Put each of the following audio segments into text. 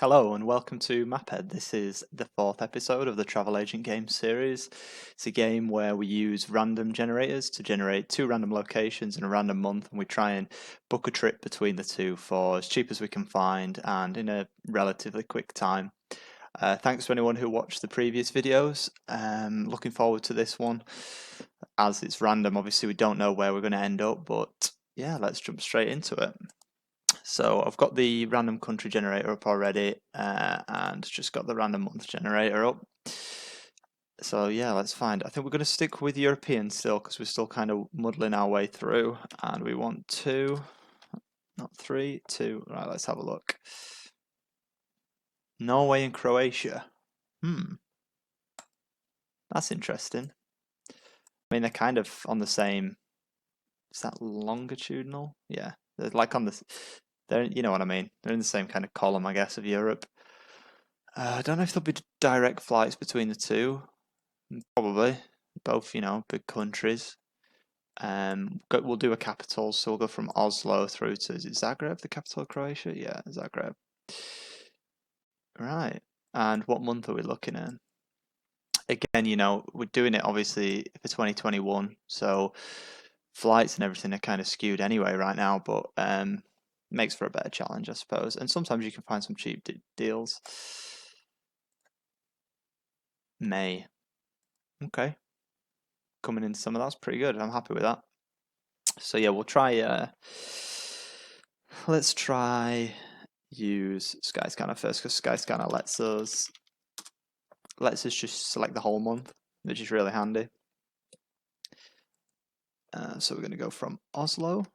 Hello and welcome to Maphead. This is the fourth episode of the Travel Agent game series. It's a game where we use random generators to generate two random locations in a random month, and we try and book a trip between the two for as cheap as we can find and in a relatively quick time. Thanks to anyone who watched the previous videos. Looking forward to this one. As it's random, obviously we don't know where we're going to end up, but yeah, let's jump straight into it. So I've got the random country generator up already and just got the random month generator up. So yeah, let's find. I think we're going to stick with European still because we're still kind of muddling our way through, and we want two, not three, two. Right, let's have a look. Norway and Croatia. That's interesting. I mean, they're kind of on the same. Is that longitudinal? Yeah, they're like on the. They're, you know what I mean. They're in the same kind of column, I guess, of Europe. I don't know if there'll be direct flights between the two. Probably. Both, big countries. We'll do a capital, so we'll go from Oslo through to, is it Zagreb, the capital of Croatia? Yeah, Zagreb. Right. And what month are we looking at? Again, we're doing it obviously for 2021, so flights and everything are kind of skewed anyway right now, but makes for a better challenge, I suppose. And sometimes you can find some cheap deals. May. Okay. Coming in some of that's pretty good. I'm happy with that. So yeah, we'll try. Let's try use Skyscanner first because Skyscanner lets us just select the whole month, which is really handy. So we're going to go from Oslo.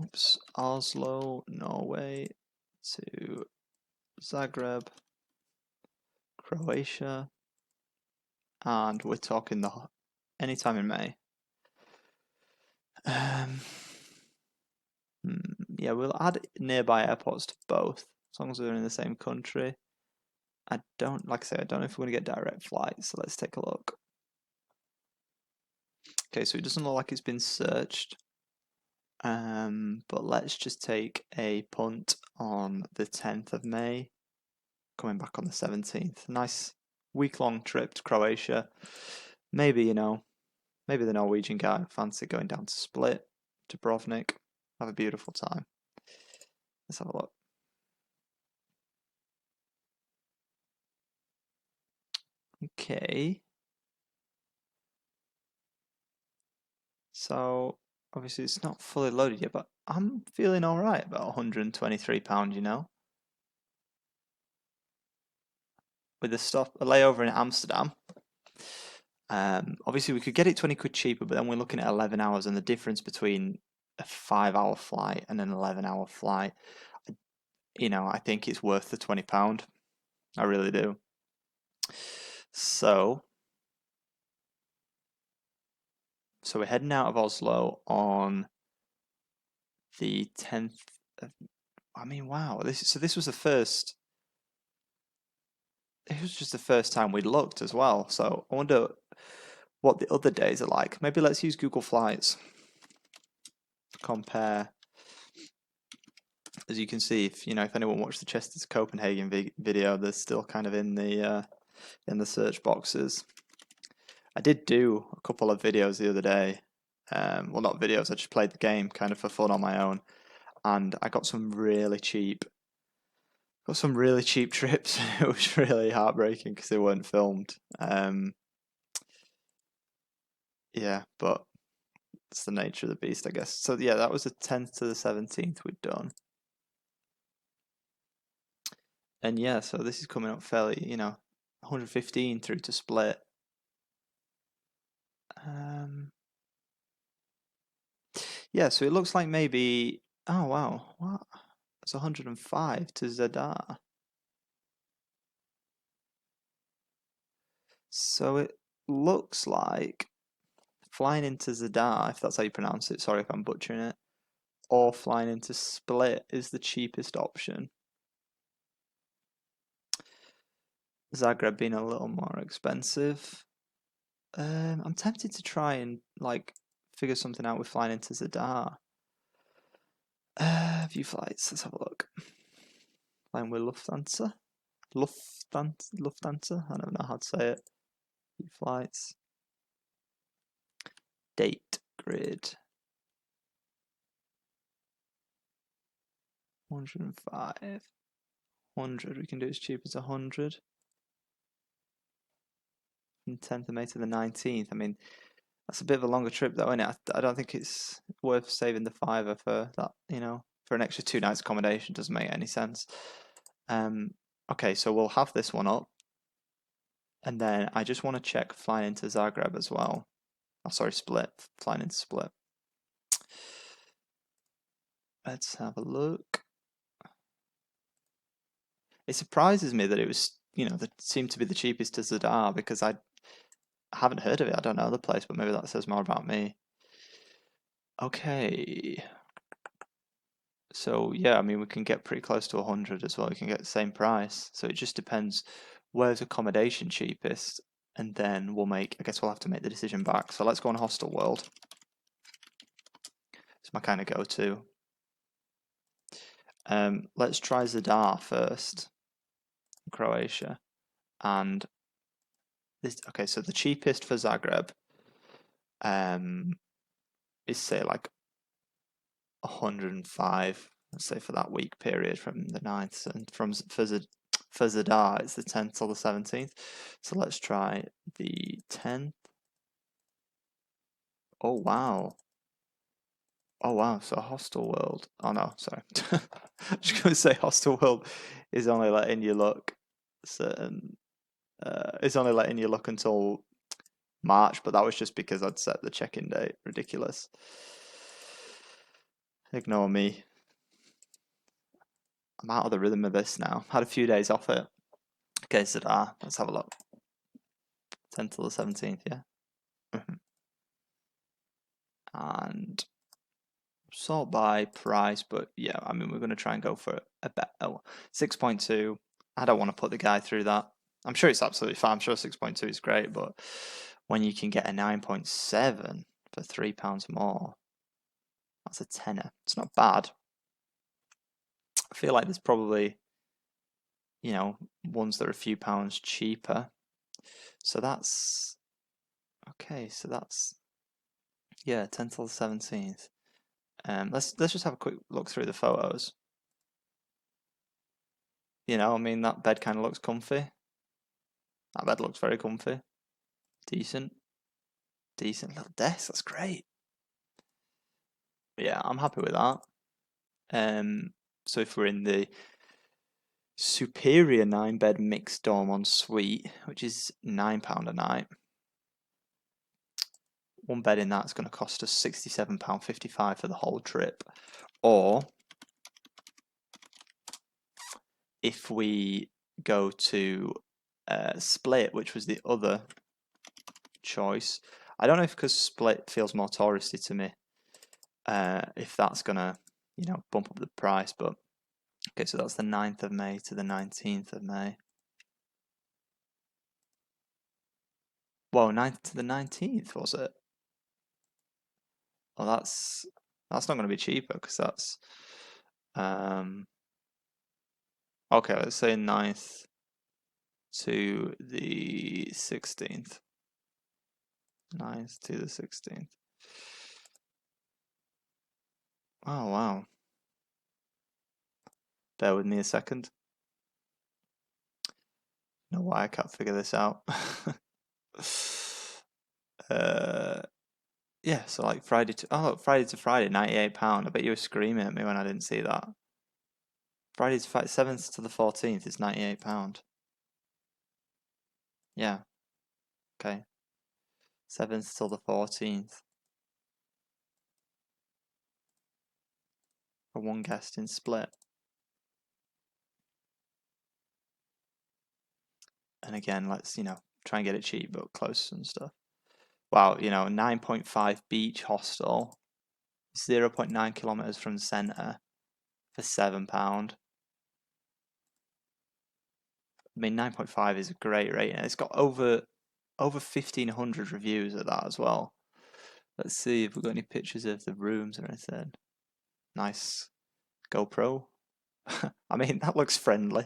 Oops, Oslo, Norway to Zagreb, Croatia, and we're talking anytime in May. Yeah, we'll add nearby airports to both, as long as we're in the same country. Like I say, I don't know if we're going to get direct flights, so let's take a look. Okay, so it doesn't look like it's been searched. But let's just take a punt on the 10th of May, coming back on the 17th. Nice week-long trip to Croatia. Maybe, maybe the Norwegian guy fancy going down to Split, Dubrovnik. Have a beautiful time. Let's have a look. Okay. So, obviously it's not fully loaded yet, but I'm feeling alright about £123, With a layover in Amsterdam. Obviously we could get it 20 quid cheaper, but then we're looking at 11 hours, and the difference between a 5-hour flight and an 11-hour flight, I think it's worth the £20. I really do. So we're heading out of Oslo on the 10th of, I mean, wow. This was the first. It was just the first time we'd looked as well. So I wonder what the other days are like. Maybe let's use Google Flights. Compare. As you can see, if anyone watched the Chester to Copenhagen video, they're still kind of in the search boxes. I did do a couple of videos the other day. Well, not videos. I just played the game kind of for fun on my own, and I got some really cheap. Got some really cheap trips. It was really heartbreaking because they weren't filmed. Yeah, but it's the nature of the beast, I guess. So yeah, that was the 10th to the 17th we'd done. And yeah, so this is coming up fairly, 115 through to Split. Yeah, so it looks like maybe, oh wow, what? It's 105 to Zadar. So it looks like flying into Zadar, if that's how you pronounce it, sorry if I'm butchering it, or flying into Split is the cheapest option. Zagreb being a little more expensive. I'm tempted to try and figure something out with flying into Zadar. View flights. Let's have a look. Flying with Lufthansa. Lufthansa. I don't know how to say it. View flights. Date grid. 105. 100. We can do as cheap as 100. From 10th of May to the 19th. I mean, that's a bit of a longer trip, though, isn't it? I don't think it's worth saving the fiver for that. For an extra 2 nights accommodation doesn't make any sense. Okay, so we'll have this one up, and then I just want to check flying into Zagreb as well. Oh, sorry, Split. Flying into Split. Let's have a look. It surprises me that it was, that seemed to be the cheapest to Zadar, because I haven't heard of it. I don't know the place, but maybe that says more about me. Okay. So yeah, I mean, we can get pretty close to 100 as well. We can get the same price. So it just depends where's accommodation cheapest, and then I guess we'll have to make the decision back. So let's go on Hostel World. It's my kind of go-to. Let's try Zadar first, Croatia, and this. Okay, so the cheapest for Zagreb, is say like 105. Let's say for that week period from the 9th, and for Zadar it's the 10th till the 17th. So let's try the 10th. Oh wow. Oh wow, so Hostel World. Oh no, sorry. I was going to say Hostel World is only letting you look certain. It's only letting you look until March, but that was just because I'd set the check-in date. Ridiculous. Ignore me. I'm out of the rhythm of this now. Had a few days off it. Okay, Zadar. Let's have a look. 10th till the 17th, yeah. And sort by price, but yeah, I mean, we're going to try and go for a bet. Oh, 6.2. I don't want to put the guy through that. I'm sure it's absolutely fine. I'm sure 6.2 is great, but when you can get a 9.7 for £3 more, that's a tenner. It's not bad. I feel like there's probably, ones that are a few pounds cheaper. So that's okay. So that's, yeah, 10th till the 17th. Let's just have a quick look through the photos. I mean, that bed kind of looks comfy. That bed looks very comfy. Decent little desk. That's great. Yeah, I'm happy with that. So if we're in the superior 9-bed mixed dorm en suite, which is £9 a night, one bed in that's going to cost us £67.55 for the whole trip. Or if we go to Split, which was the other choice, I don't know if because Split feels more touristy to me, if that's gonna bump up the price. But okay, so that's the 9th of May to the 19th of May. Well, 9th to the 19th, was it? Well, that's not going to be cheaper, because that's okay, let's say 9th to the 16th. 9th to the 16th. Oh wow. Bear with me a second. No, why I can't figure this out. Yeah, so like Friday to Friday, £98. I bet you were screaming at me when I didn't see that. Friday to 7th to the 14th is £98. Yeah. Okay. 7th till the 14th. For one guest in Split. And again, let's, try and get it cheap but close and stuff. Wow, 9.5 beach hostel, 0.9 kilometers from the centre for £7. I mean, 9.5 is a great rating. It's got over 1,500 reviews of that as well. Let's see if we've got any pictures of the rooms or anything. Nice GoPro. I mean, that looks friendly.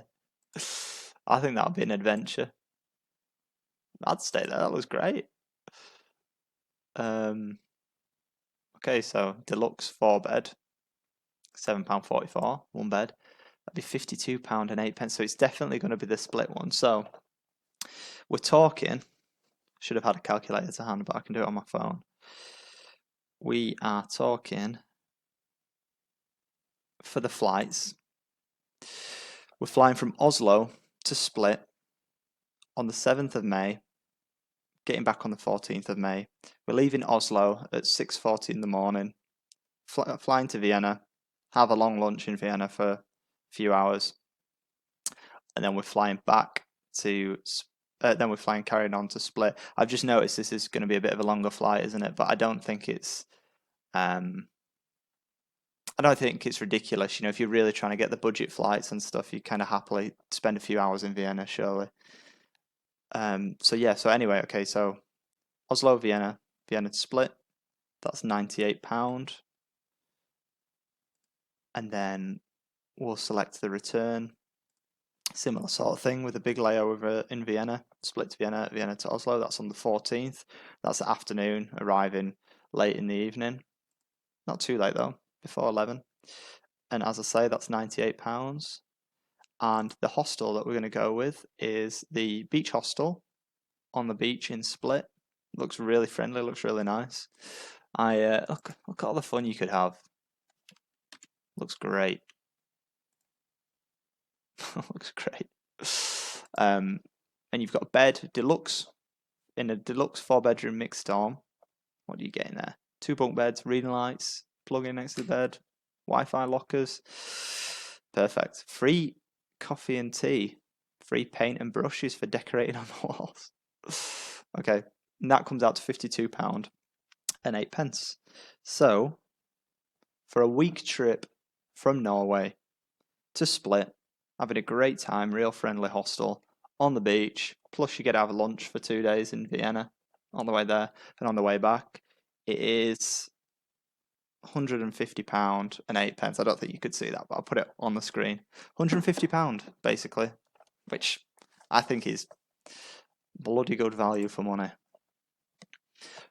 I think that'll be an adventure. I'd stay there. That looks great. Okay, so deluxe 4-bed, £7.44, 1 bed. That'd be £52.08. So it's definitely going to be the split one. So we're talking. Should have had a calculator to hand, but I can do it on my phone. We are talking for the flights. We're flying from Oslo to Split on the 7th of May, getting back on the 14th of May. We're leaving Oslo at 6:40 in the morning, flying to Vienna, have a long lunch in Vienna for a few hours, and then we're flying back to carrying on to Split. I've just noticed this is going to be a bit of a longer flight, isn't it? But I don't think it's ridiculous. You know, if you're really trying to get the budget flights and stuff, you kind of happily spend a few hours in Vienna, surely. So anyway, okay, so Oslo, Vienna to Split, that's £98. And then we'll select the return. Similar sort of thing with a big layover in Vienna, Split to Vienna, Vienna to Oslo. That's on the 14th. That's the afternoon, arriving late in the evening. Not too late though, before 11. And as I say, that's £98. And the hostel that we're going to go with is the beach hostel on the beach in Split. Looks really friendly, looks really nice. Look at all the fun you could have. Looks great. Looks great. And you've got a bed, deluxe, in a deluxe 4-bedroom mixed dorm. What do you get in there? 2 bunk beds, reading lights, plug in next to the bed, Wi-Fi lockers. Perfect. Free coffee and tea. Free paint and brushes for decorating on the walls. Okay, and that comes out to £52.08. So, for a week trip from Norway to Split, having a great time, real friendly hostel on the beach, plus you get to have lunch for 2 days in Vienna on the way there and on the way back. It is £150.08. I don't think you could see that, but I'll put it on the screen. £150 basically, which I think is bloody good value for money.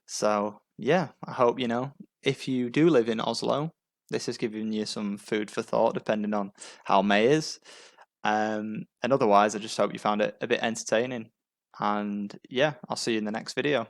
So yeah, I hope, you know, if you do live in Oslo, this has given you some food for thought, depending on how May is. And otherwise, I just hope you found it a bit entertaining. And yeah, I'll see you in the next video.